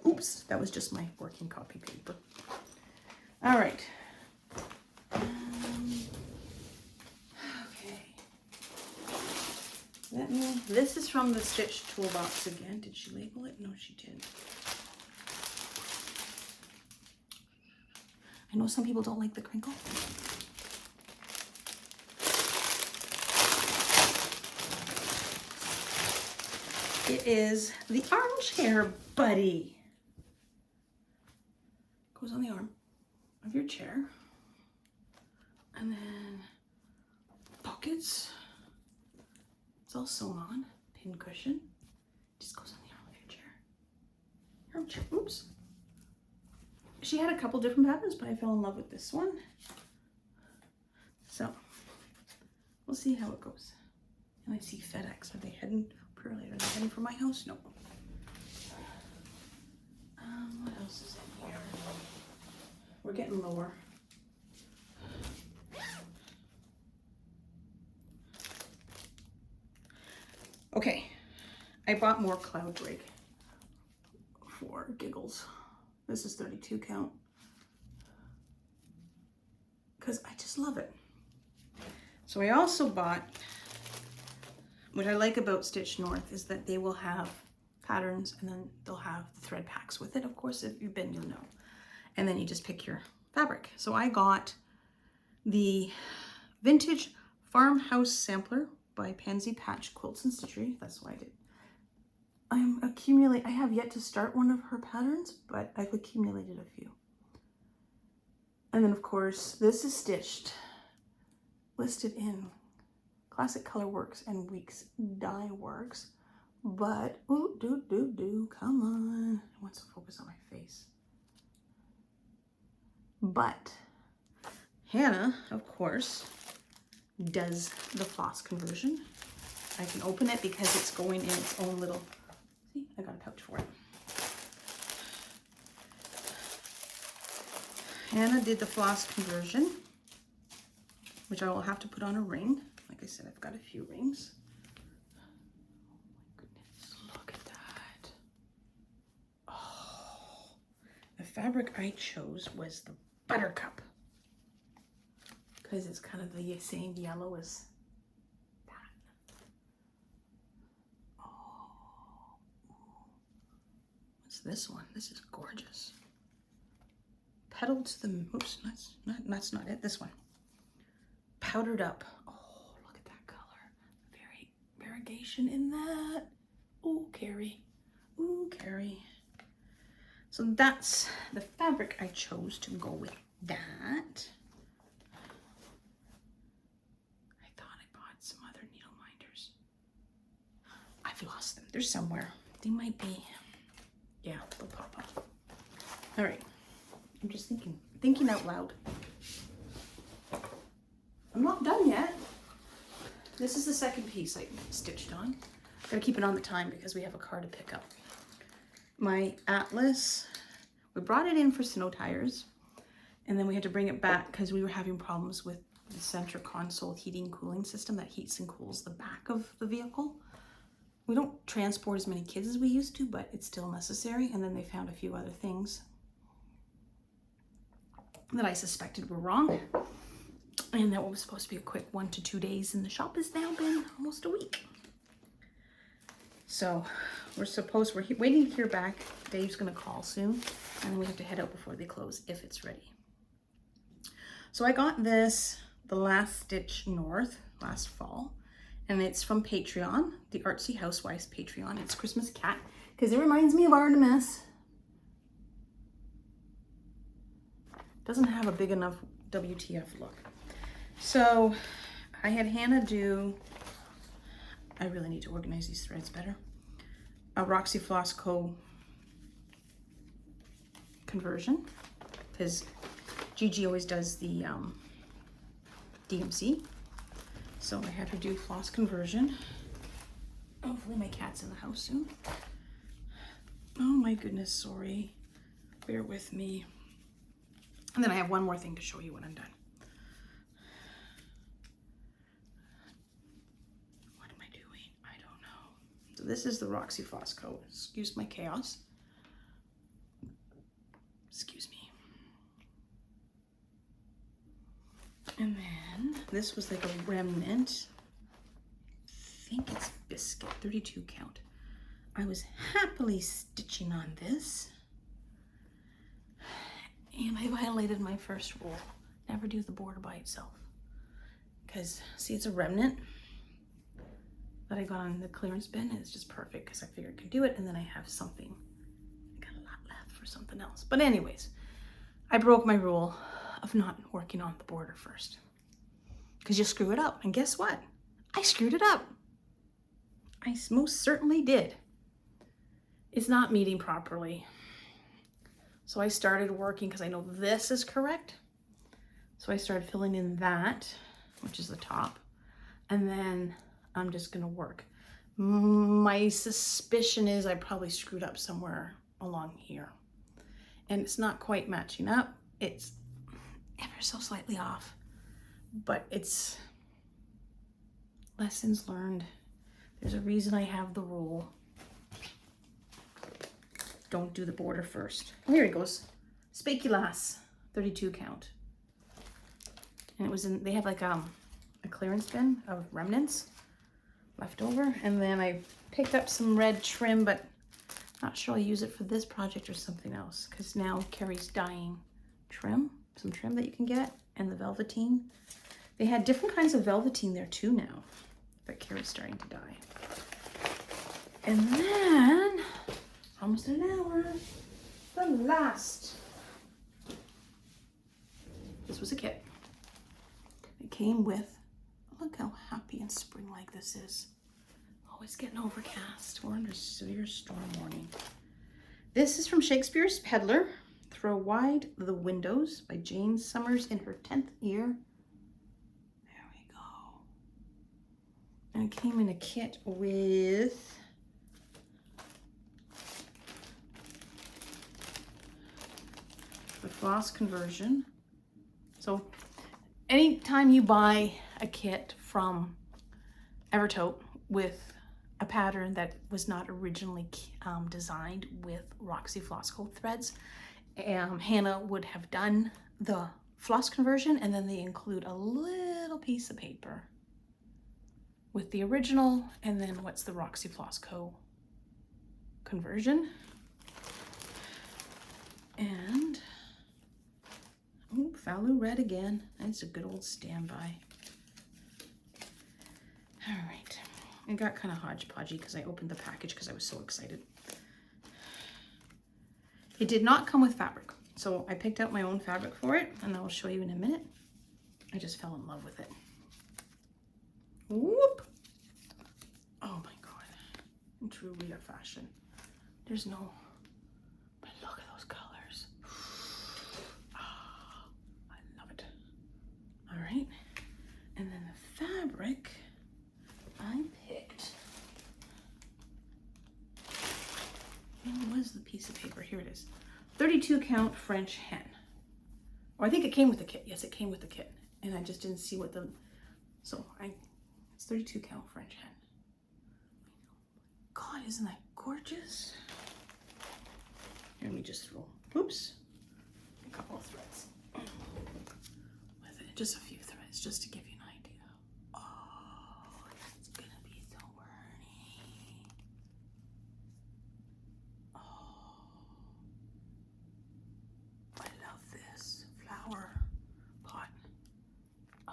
Oops, that was just my working copy paper. All right. Okay. This is from the Stitch Toolbox again. Did she label it? No, she didn't. I know some people don't like the crinkle. It is the Armchair Buddy. Goes on the arm of your chair. And then pockets. It's all sewn on. Pin cushion. Just goes on the arm of your chair. Armchair. Oops. She had a couple different patterns, but I fell in love with this one. So we'll see how it goes. And I see FedEx. Are they heading? Are they heading for my house? No. What else is in here? We're getting lower. Okay, I bought more cloud drake for giggles. This is 32 count because I just love it. So I also bought, what I like about Stitch North is that they will have patterns and then they'll have the thread packs with it. Of course, if you've been, you'll know. And then you just pick your fabric. So I got the Vintage Farmhouse Sampler by Pansy Patch Quilts and Stitchery. That's what I did. I have yet to start one of her patterns, but I've accumulated a few. And then of course, this is stitched, listed in Classic Color Works and Weeks Dye Works. But, ooh, come on. It wants to focus on my face. But Hannah, of course, does the floss conversion. I can open it because it's going in its own little, see, I got a pouch for it. Hannah did the floss conversion, which I will have to put on a ring. Like I said, I've got a few rings. Oh my goodness, look at that. Oh, the fabric I chose was the Buttercup, because it's kind of the same yellow as that. Oh, what's this one? This is gorgeous. Petal to the, oops, that's not it. This one, powdered up. Oh, look at that color. Very variegation in that. Ooh, Carrie. Ooh, Carrie. So that's the fabric I chose to go with that. I thought I bought some other needle minders. I've lost them. They're somewhere. They might be. Yeah, they'll pop up. All right. I'm just thinking out loud. I'm not done yet. This is the second piece I stitched on. Gotta keep it on the time because we have a car to pick up. My Atlas, we brought it in for snow tires, and then we had to bring it back because we were having problems with the center console heating cooling system that heats and cools the back of the vehicle. We don't transport as many kids as we used to, but it's still necessary. And then they found a few other things that I suspected were wrong. And that was supposed to be a quick 1 to 2 days, and the shop has now been almost a week. So we're waiting to hear back. Dave's gonna call soon, and we have to head out before they close if it's ready. So I got this, the Last Stitch North, last fall, and it's from Patreon, the Artsy Housewives Patreon. It's Christmas Cat, because it reminds me of Artemis. Doesn't have a big enough WTF look. So I had Hannah do, I really need to organize these threads better, a Roxy Floss Co. conversion, because Gigi always does the DMC. So I had her do floss conversion. Hopefully my cat's in the house soon. Oh my goodness, sorry. Bear with me. And then I have one more thing to show you when I'm done. What am I doing? I don't know. So this is the Roxy Floss Co. Excuse my chaos. Excuse me. And then this was like a remnant. I think it's biscuit, 32 count. I was happily stitching on this. And I violated my first rule. Never do the border by itself. Because, see, it's a remnant that I got on the clearance bin, and it's just perfect because I figured I could do it, and then I have something. I got a lot left for something else. But anyways, I broke my rule of not working on the border first. Because you screw it up. And guess what? I screwed it up. I most certainly did. It's not meeting properly. So I started working because I know this is correct. So I started filling in that, which is the top. And then I'm just gonna work. My suspicion is I probably screwed up somewhere along here. And it's not quite matching up. It's ever so slightly off, but it's lessons learned. There's a reason I have the rule. Don't do the border first. Oh, here it goes. Speculas, 32 count. And it was in, they have like a clearance bin of remnants left over. And then I picked up some red trim, but not sure I'll use it for this project or something else, because now Carrie's dyeing trim, some trim that you can get, and the velveteen. They had different kinds of velveteen there too now, but Carrie's starting to dye. And then, almost an hour, the last. This was a kit. It came with, look how happy and spring-like this is. Oh, it's getting overcast. We're under a severe storm warning. This is from Shakespeare's Peddler. Throw Wide the Windows by Jane Summers in her 10th year. There we go. And it came in a kit with the floss conversion. So anytime you buy a kit from Evertote with a pattern that was not originally designed with Roxy Floss Co threads, Hannah would have done the floss conversion, and then they include a little piece of paper with the original, and then what's the Roxy Floss Co conversion. And oh, Fallu red again. That's a good old standby. All right, it got kind of hodgepodgey because I opened the package because I was so excited. It did not come with fabric, so I picked out my own fabric for it, and I'll show you in a minute. I just fell in love with it. Whoop! Oh my God, in true Rita fashion. There's no, but look at those colors. Oh, I love it. All right, and then the fabric I picked. Where was the piece of paper? Here it is. 32 count French hen. Or I think it came with the kit. Yes, it came with the kit. And I just didn't see what the, so it's 32 count French hen. God, isn't that gorgeous? Here, let me just throw, oops, a couple of threads with it. Just a few threads, just to give you an idea. Oh, that's gonna be so pretty. Oh, I love this flower pot. Oh.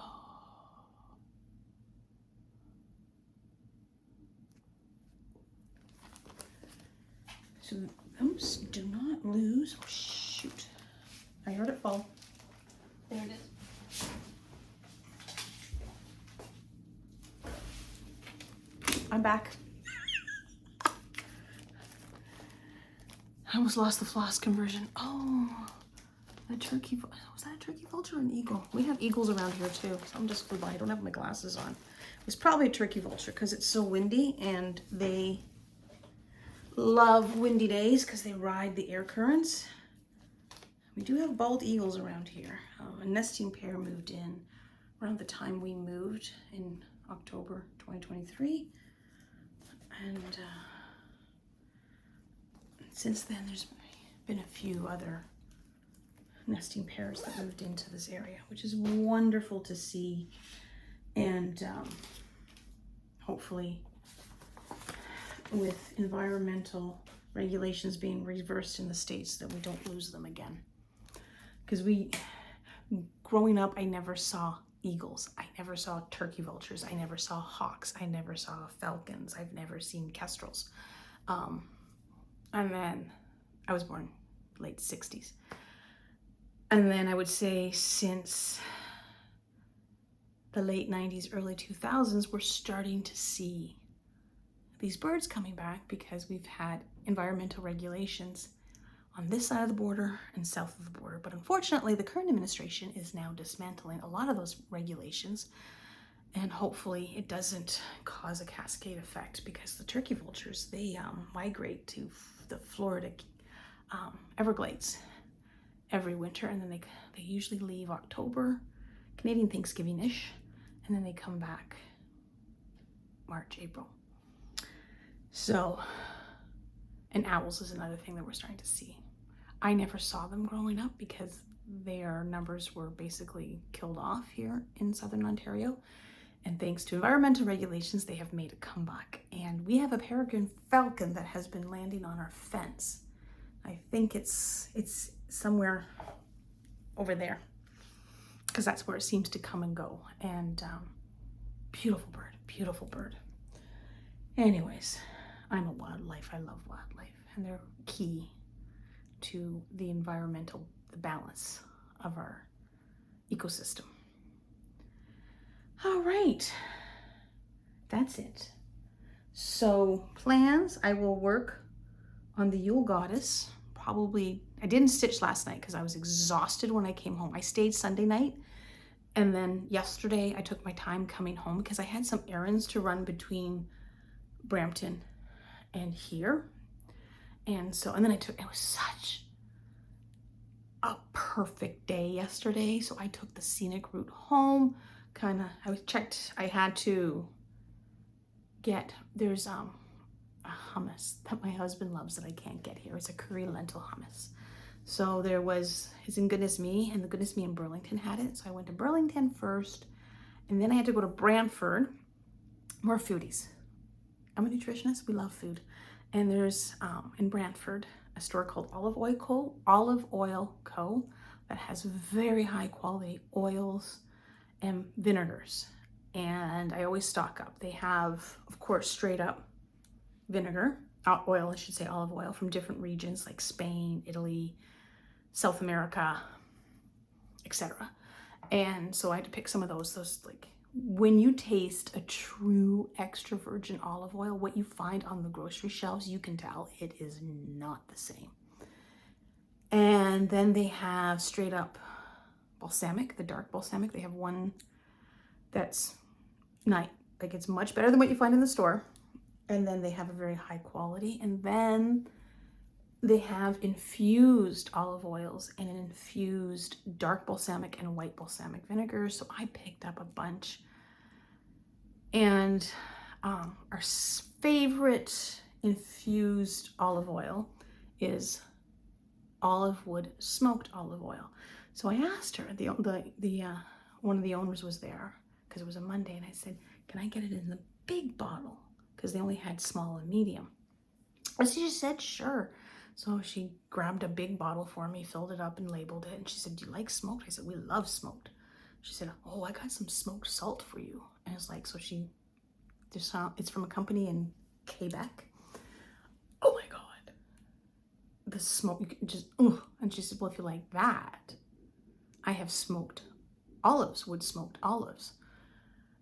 So, oops, do not lose. Oh, shoot. I heard it fall. There it is. I'm back. I almost lost the floss conversion. Oh, a turkey. Was that a turkey vulture or an eagle? We have eagles around here too. So I'm just flew by. I don't have my glasses on. It's probably a turkey vulture because it's so windy, and they love windy days because they ride the air currents. We do have bald eagles around here. A nesting pair moved in around the time we moved in October 2023. And since then, there's been a few other nesting pairs that moved into this area, which is wonderful to see. And hopefully, with environmental regulations being reversed in the States, that we don't lose them again. Because growing up, I never saw eagles. I never saw turkey vultures. I never saw hawks. I never saw falcons. I've never seen kestrels. And then I was born late 60s. And then I would say since the late 90s, early 2000s, we're starting to see these birds coming back because we've had environmental regulations on this side of the border and south of the border. But unfortunately, the current administration is now dismantling a lot of those regulations, and hopefully it doesn't cause a cascade effect, because the turkey vultures, they migrate to the Florida Everglades every winter, and then they usually leave October, Canadian Thanksgiving-ish, and then they come back March, April. So, and owls is another thing that we're starting to see. I never saw them growing up because their numbers were basically killed off here in southern Ontario. And thanks to environmental regulations, they have made a comeback. And we have a peregrine falcon that has been landing on our fence. I think it's somewhere over there, because that's where it seems to come and go. And beautiful bird, beautiful bird. Anyways, I'm a wildlife. I love wildlife, and they're key to the balance of our ecosystem. All right, that's it. So plans, I will work on the Yule Goddess. Probably, I didn't stitch last night because I was exhausted when I came home. I stayed Sunday night, and then yesterday I took my time coming home because I had some errands to run between Brampton and here. And then it was such a perfect day yesterday. So I took the scenic route home. I had to get, there's a hummus that my husband loves that I can't get here. It's a curry lentil hummus. So there was His and Goodness Me, and the Goodness Me in Burlington had it. So I went to Burlington first, and then I had to go to Brantford. We're foodies. I'm a nutritionist. We love food. And there's in Brantford a store called Olive Oil Co. that has very high quality oils and vinegars. And I always stock up. They have, of course, straight up oil, I should say olive oil, from different regions like Spain, Italy, South America, etc. And so I had to pick some of those like, when you taste a true extra virgin olive oil, what you find on the grocery shelves, you can tell it is not the same. And then they have straight up balsamic, the dark balsamic. They have one that's it's much better than what you find in the store. And then they have a very high quality. And then they have infused olive oils and an infused dark balsamic and white balsamic vinegar. So I picked up a bunch. And our favorite infused olive oil is olive wood smoked olive oil. So I asked her, one of the owners was there because it was a Monday, and I said, can I get it in the big bottle? Because they only had small and medium. And she just said, sure. So she grabbed a big bottle for me, filled it up and labeled it. And she said, do you like smoked? I said, we love smoked. She said, oh, I got some smoked salt for you. And it's like, so it's from a company in Quebec. Oh my God. The smoke, you can just, and she said, well, if you like that, I have smoked olives, wood smoked olives.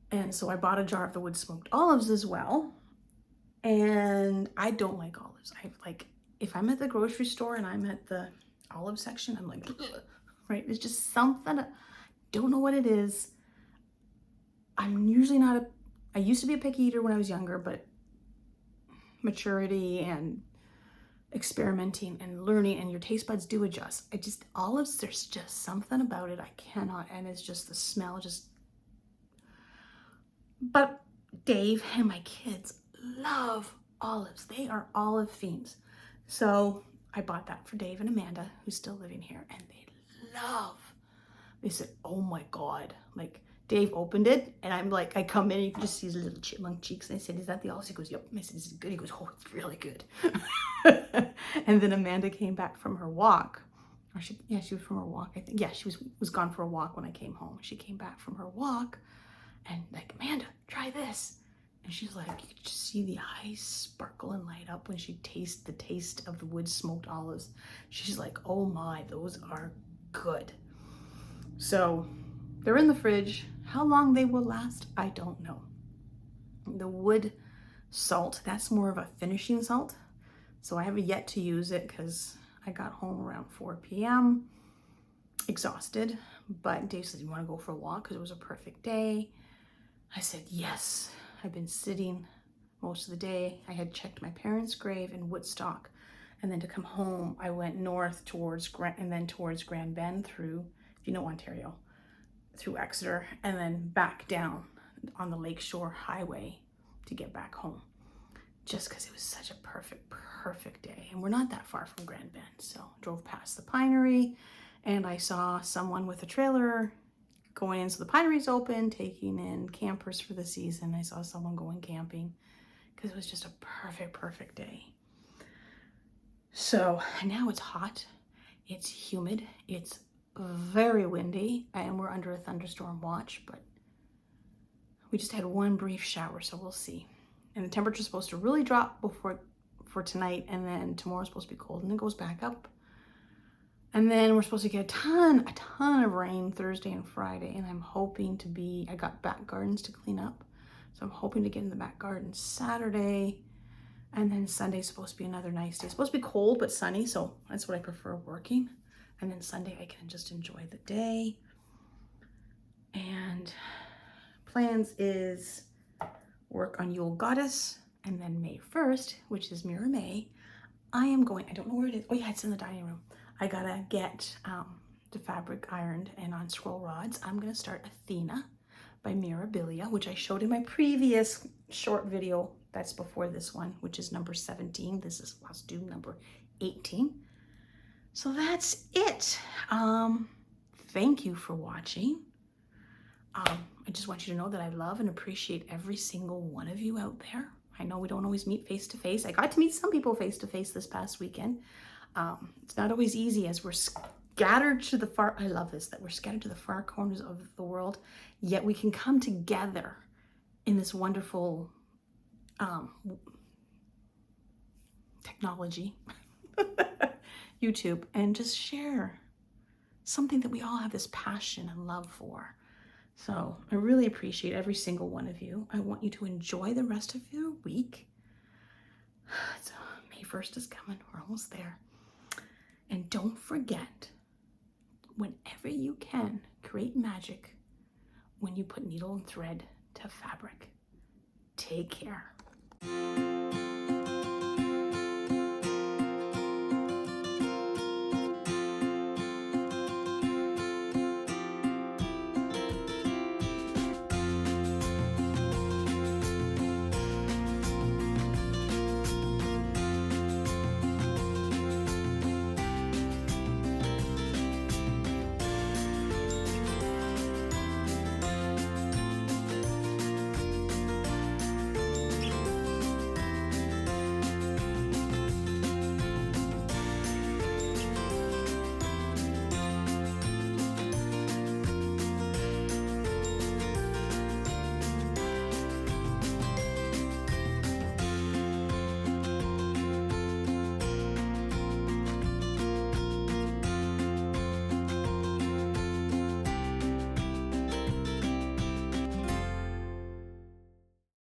And so I bought a jar of the wood smoked olives as well. And I don't like olives. If I'm at the grocery store and I'm at the olive section, I'm like, right? It's just something, I don't know what it is. I'm usually I used to be a picky eater when I was younger, but maturity and experimenting and learning, and your taste buds do adjust. Olives, there's just something about it I cannot, and it's just the smell, but Dave and my kids love olives. They are olive fiends. So I bought that for Dave and Amanda, who's still living here, and they said, oh my God, like Dave opened it, and I'm like, I come in and you can just see his little chipmunk cheeks, and I said, is that the olives? He goes, yep. I said, is it good? He goes, oh, it's really good. And then Amanda came back from her walk. She was from her walk, I think. Yeah, she was gone for a walk when I came home. She came back from her walk and like, Amanda, try this. And she's like, you could just see the eyes sparkle and light up when she tastes the taste of the wood smoked olives. She's like, oh my, those are good. So they're in the fridge. How long they will last, I don't know. The wood salt. That's more of a finishing salt. So I have yet to use it because I got home around 4 p.m. exhausted. But Dave said, you want to go for a walk because it was a perfect day. I said, yes. I've been sitting most of the day. I had checked my parents' grave in Woodstock. And then to come home, I went north towards towards Grand Bend through, if you know Ontario, through Exeter, and then back down on the Lakeshore Highway to get back home. Just because it was such a perfect day. And we're not that far from Grand Bend. So drove past the Pinery and I saw someone with a trailer going in. So the Pinery's open, taking in campers for the season. I saw someone going camping because it was just a perfect day. So now it's hot, it's humid, it's very windy, and we're under a thunderstorm watch, but we just had one brief shower, so we'll see. And the temperature's supposed to really drop for tonight, and then tomorrow's supposed to be cold, and it goes back up. And then we're supposed to get a ton of rain Thursday and Friday, and I'm hoping I got back gardens to clean up, so I'm hoping to get in the back garden Saturday. And then Sunday's supposed to be another nice day. It's supposed to be cold but sunny, so that's what I prefer working. And then Sunday I can just enjoy the day. And plans is work on Yule Goddess, and then May 1st, which is Mirror May, I don't know where it is. Oh yeah, it's in the dining room. I gotta get the fabric ironed and on scroll rods. I'm gonna start Athena by Mirabilia, which I showed in my previous short video. That's before this one, which is number 17. This is FlossTube number 18. So that's it. Thank you for watching. I just want you to know that I love and appreciate every single one of you out there. I know we don't always meet face to face. I got to meet some people face to face this past weekend. It's not always easy as we're scattered to the far, I love this, that we're scattered to the far corners of the world, yet we can come together in this wonderful technology, YouTube, and just share something that we all have this passion and love for. So I really appreciate every single one of you. I want you to enjoy the rest of your week. So May 1st is coming. We're almost there. And don't forget, whenever you can, create magic when you put needle and thread to fabric. Take care.